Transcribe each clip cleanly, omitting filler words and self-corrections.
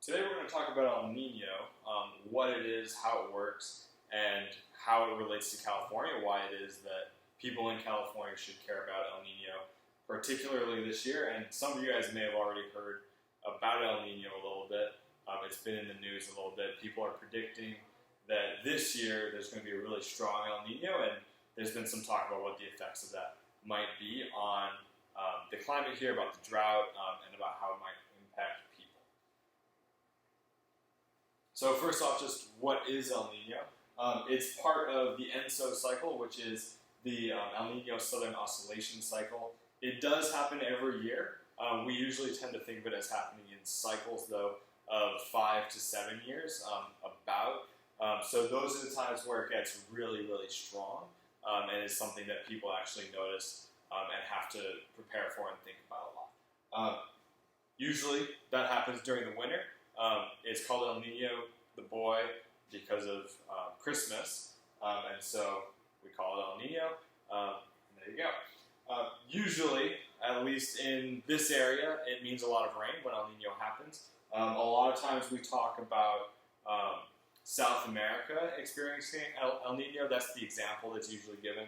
Today we're going to talk about El Nino, what it is, how it works, and how it relates to California, why it is that people in California should care about El Nino, particularly this year. And some of you guys may have already heard about El Nino a little bit. It's been in the news a little bit. People are predicting that this year there's going to be a really strong El Nino, and there's been some talk about what the effects of that might be on the climate here, about the drought, and about how it might impact people. So first off, just what is El Nino? It's part of the ENSO cycle, which is the El Nino Southern Oscillation cycle. It does happen every year. We usually tend to think of it as happening in cycles, though, of 5 to 7 years, about. So those are the times where it gets really, really strong, and it's something that people actually notice and have to prepare for and think about a lot. Usually, that happens during the winter. It's called El Nino, the boy, because of Christmas, and so we call it El Nino, and there you go. Usually, at least in this area, it means a lot of rain when El Nino happens. A lot of times we talk about South America experiencing El Nino. That's the example that's usually given,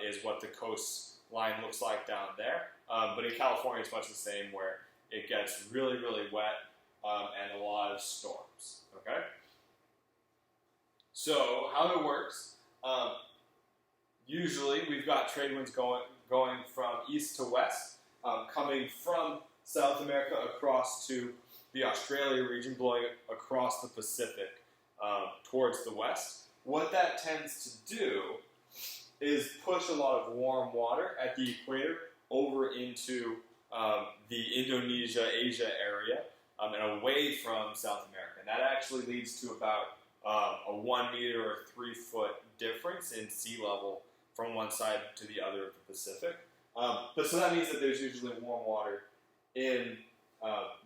is what the coastline looks like down there. But in California, it's much the same, where it gets really, really wet and a lot of storms. Okay? So how it works, usually we've got trade winds going from east to west, coming from South America across to the Australia region, blowing across the Pacific towards the west. What that tends to do is push a lot of warm water at the equator over into the Indonesia, Asia area, and away from South America. And that actually leads to about a 1 meter or 3 foot difference in sea level from one side to the other of the Pacific. But so that means that there's usually warm water in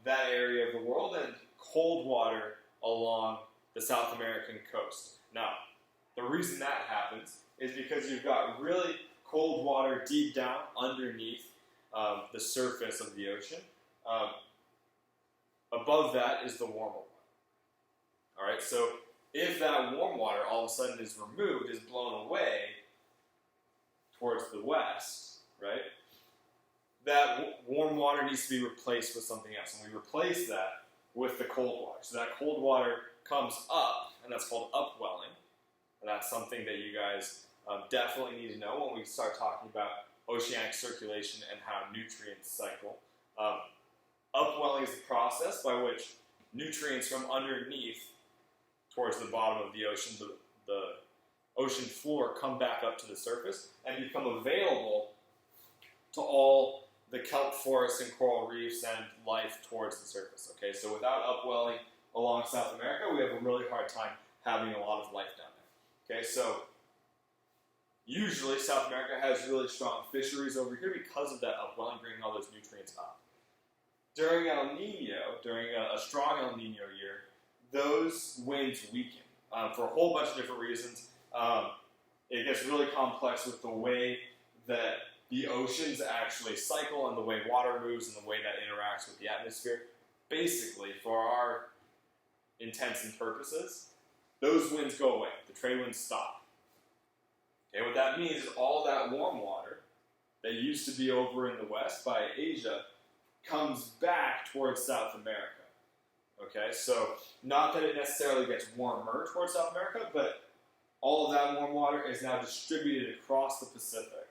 that area of the world and cold water along the South American coast. Now, the reason that happens is because you've got really cold water deep down underneath the surface of the ocean. Above that is the warmer water. All right, so if that warm water all of a sudden is removed, is blown away towards the west, right, that warm water needs to be replaced with something else. And we replace that with the cold water. So that cold water comes up, and that's called upwelling. And that's something that you guys definitely need to know when we start talking about oceanic circulation and how nutrients cycle. Upwelling is the process by which nutrients from underneath towards the bottom of the ocean, the ocean floor, come back up to the surface and become available to all the kelp forests and coral reefs and life towards the surface. Okay, so without upwelling along South America, we have a really hard time having a lot of life down there. Okay, so usually South America has really strong fisheries over here because of that upwelling, bringing all those nutrients up. During El Nino, during a strong El Nino year, those winds weaken for a whole bunch of different reasons. It gets really complex with the way that the oceans actually cycle and the way water moves and the way that interacts with the atmosphere. Basically, for our intents and purposes, those winds go away. The trade winds stop. Okay, what that means is all that warm water that used to be over in the west by Asia comes back towards South America. Okay, so not that it necessarily gets warmer towards South America, but all of that warm water is now distributed across the Pacific.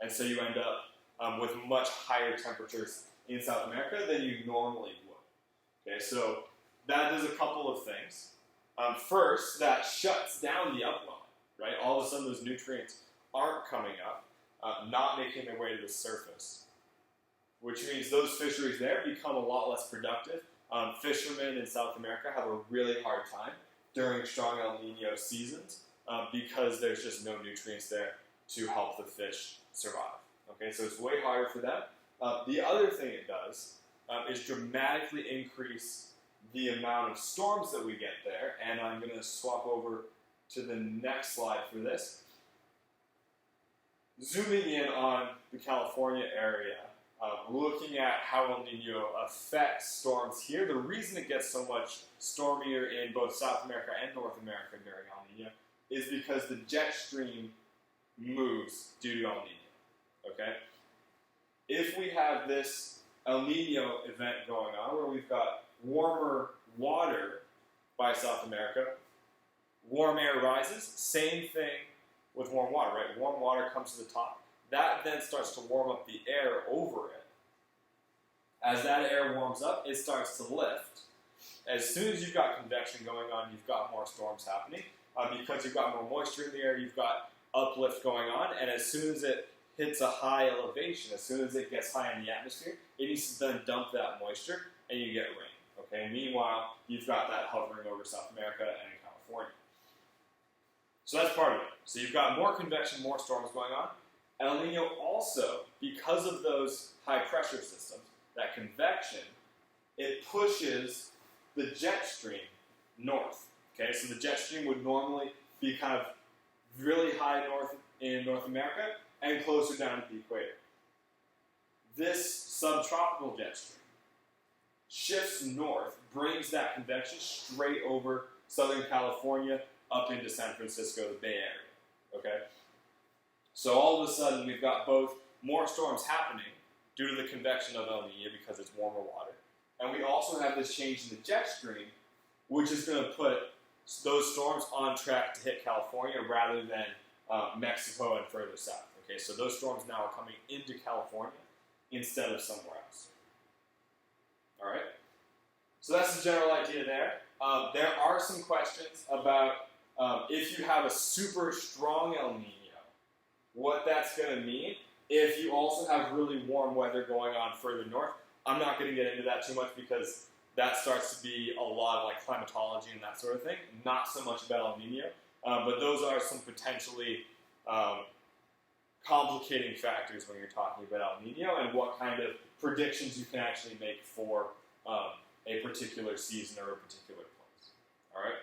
And so you end up with much higher temperatures in South America than you normally would. Okay, so that does a couple of things. First, that shuts down the upwelling, right? All of a sudden those nutrients aren't coming up, not making their way to the surface, which means those fisheries there become a lot less productive. Fishermen in South America have a really hard time during strong El Nino seasons because there's just no nutrients there to help the fish survive. Okay, so it's way harder for them. The other thing it does is dramatically increase the amount of storms that we get there, and I'm going to swap over to the next slide for this. Zooming in on the California area, looking at how El Nino affects storms here. The reason it gets so much stormier in both South America and North America during El Nino is because the jet stream moves due to El Nino. Okay? If we have this El Nino event going on where we've got warmer water by South America, warm air rises, same thing with warm water, right? Warm water comes to the top. That then starts to warm up the air over it. As that air warms up, it starts to lift. As soon as you've got convection going on, you've got more storms happening. Because you've got more moisture in the air, you've got uplift going on, and as soon as it hits a high elevation, as soon as it gets high in the atmosphere, it needs to then dump that moisture, and you get rain. Okay. Meanwhile, you've got that hovering over South America and California. So that's part of it. So you've got more convection, more storms going on. El Nino also, because of those high pressure systems, that convection, it pushes the jet stream north. Okay, so the jet stream would normally be kind of really high north in North America and closer down to the equator. This subtropical jet stream shifts north, brings that convection straight over Southern California up into San Francisco, the Bay Area. Okay? So all of a sudden we've got both more storms happening due to the convection of El Nino because it's warmer water. And we also have this change in the jet stream, which is going to put those storms on track to hit California rather than Mexico and further south. Okay, so those storms now are coming into California instead of somewhere else. All right? So that's the general idea there. There are some questions about if you have a super strong El Nino, what that's going to mean if you also have really warm weather going on further north. I'm not going to get into that too much because that starts to be a lot of like climatology and that sort of thing, not so much about El Nino, but those are some potentially complicating factors when you're talking about El Nino and what kind of predictions you can actually make for a particular season or a particular place. All right?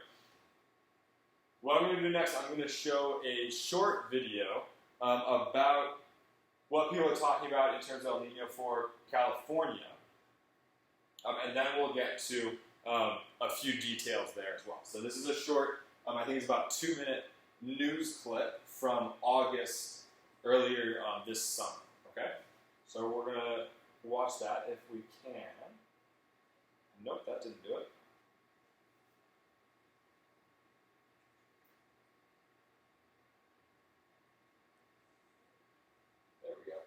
What I'm going to do next, I'm going to show a short video about what people are talking about in terms of El Nino for California. And then we'll get to a few details there as well. So this is a short, I think it's about a 2-minute news clip from August earlier this summer. Okay? So we're going to watch that if we can. Nope, that didn't do it. There we go.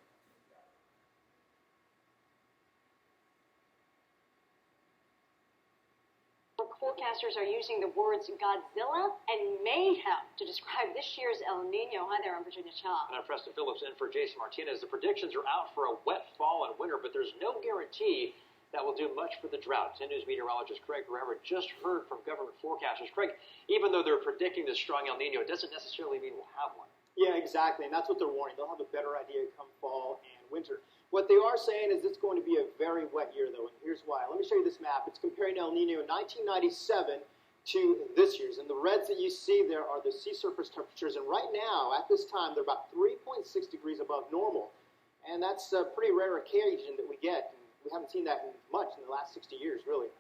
Forecasters are using the words Godzilla and mayhem to describe this year's El Nino. Hi there, I'm Virginia Cha. And I'm Preston Phillips in for Jason Martinez. The predictions are out for a wet fall and winter, but there's no guarantee that will do much for the drought. 10 News meteorologist Craig Guerrero just heard from government forecasters. Craig, even though they're predicting this strong El Nino, it doesn't necessarily mean we'll have one. Yeah, exactly, and that's what they're warning. They'll have a better idea come fall and winter. What they are saying is it's going to be a very wet year, though, and here's why. Let me show you this map. It's comparing El Nino in 1997 to this year's, and the reds that you see there are the sea surface temperatures, and right now, at this time, they're about 3.6 degrees above normal, and that's a pretty rare occasion that we get. We haven't seen that much in the last 60 years, really.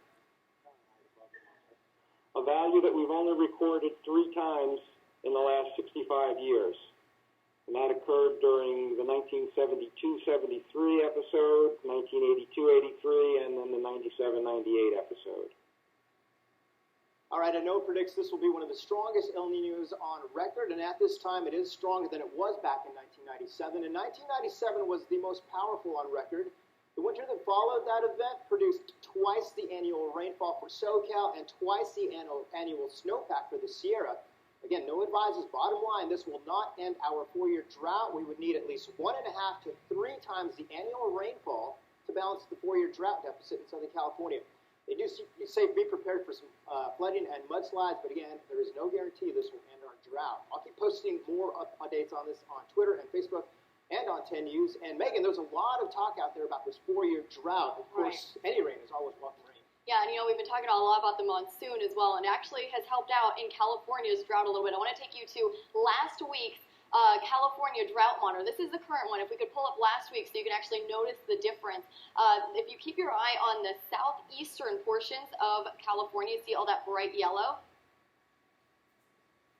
A value that we've only recorded 3 times in the last 65 years. And that occurred during the 1972-73 episode, 1982-83, and then the 97-98 episode. All right, I know it predicts this will be one of the strongest El Ninos on record, and at this time it is stronger than it was back in 1997. And 1997 was the most powerful on record. The winter that followed that event produced twice the annual rainfall for SoCal and twice the annual snowpack for the Sierra. Again, no advisors. Bottom line, this will not end our 4-year drought. We would need at least 1.5 to 3 times the annual rainfall to balance the 4-year drought deficit in Southern California. They do say be prepared for some flooding and mudslides, but again, there is no guarantee this will end our drought. I'll keep posting more updates on this on Twitter and Facebook and on 10 News. And Megan, there's a lot of talk out there about this 4-year drought. Of course, any rain is always welcome rain. Yeah, and we've been talking a lot about the monsoon as well, and it actually has helped out in California's drought a little bit. I want to take you to last week's California drought monitor. This is the current one. If we could pull up last week so you can actually notice the difference. If you keep your eye on the southeastern portions of California, see all that bright yellow?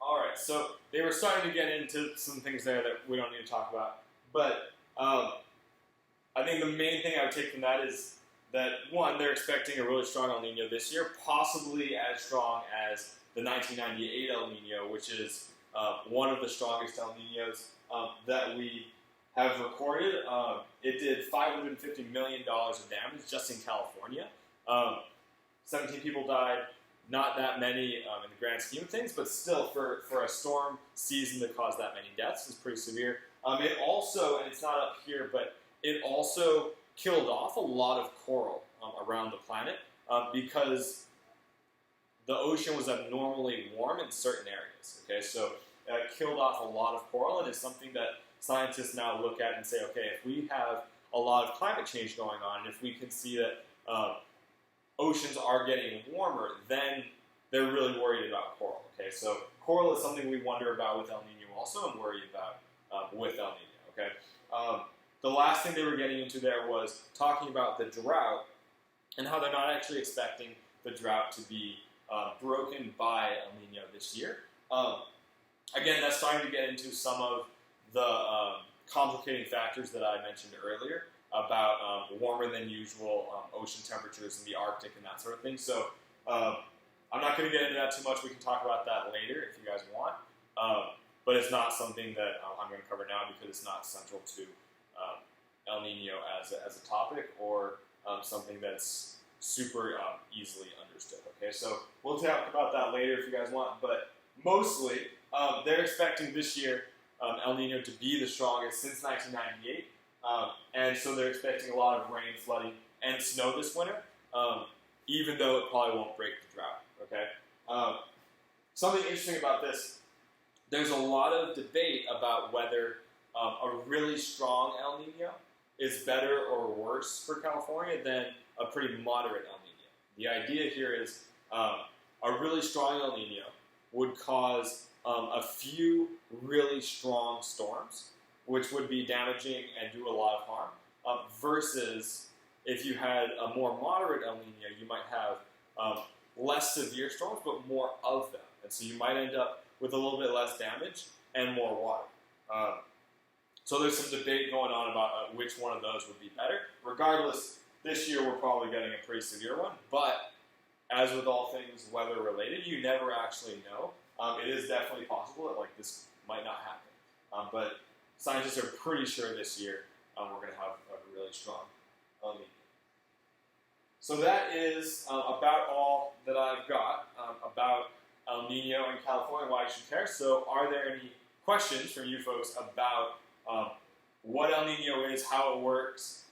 All right, so they were starting to get into some things there that we don't need to talk about. But I think the main thing I would take from that is that, one, they're expecting a really strong El Nino this year, possibly as strong as the 1998 El Nino, which is one of the strongest El Ninos that we have recorded. It did $550 million of damage just in California. 17 people died, not that many in the grand scheme of things, but still for a storm season that caused that many deaths is pretty severe. It also, and it's not up here, but it also killed off a lot of coral around the planet because the ocean was abnormally warm in certain areas. Okay, so it killed off a lot of coral, and it's something that scientists now look at and say, okay, if we have a lot of climate change going on, and if we can see that oceans are getting warmer, then they're really worried about coral. Okay, so coral is something we wonder about with El Nino also, and worry about with El Nino. Okay, the last thing they were getting into there was talking about the drought and how they're not actually expecting the drought to be broken by El Nino this year. Again, that's starting to get into some of the complicating factors that I mentioned earlier about warmer than usual ocean temperatures in the Arctic and that sort of thing. So I'm not going to get into that too much. We can talk about that later if you guys want. But it's not something that I'm going to cover now because it's not central to El Nino as a topic or something that's super easily understood. Okay, so we'll talk about that later if you guys want. But mostly, they're expecting this year El Nino to be the strongest since 1998. And so they're expecting a lot of rain, flooding, and snow this winter, even though it probably won't break the drought. Okay. Something interesting about this, there's a lot of debate about whether a really strong El Nino is better or worse for California than a pretty moderate El Nino. The idea here is a really strong El Nino would cause a few really strong storms, which would be damaging and do a lot of harm, versus if you had a more moderate El Nino, you might have less severe storms, but more of them. And so you might end up with a little bit less damage and more water. So there's some debate going on about which one of those would be better. Regardless, this year we're probably getting a pretty severe one, but as with all things weather-related, you never actually know. It is definitely possible that this might not happen. But scientists are pretty sure this year we're going to have a really strong El Nino. So that is about all that I've got about El Nino in California, why you should care. So are there any questions from you folks about what El Nino is, how it works,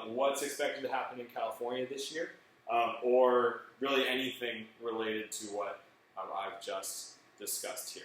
what's expected to happen in California this year, or really anything related to what I've just discussed here?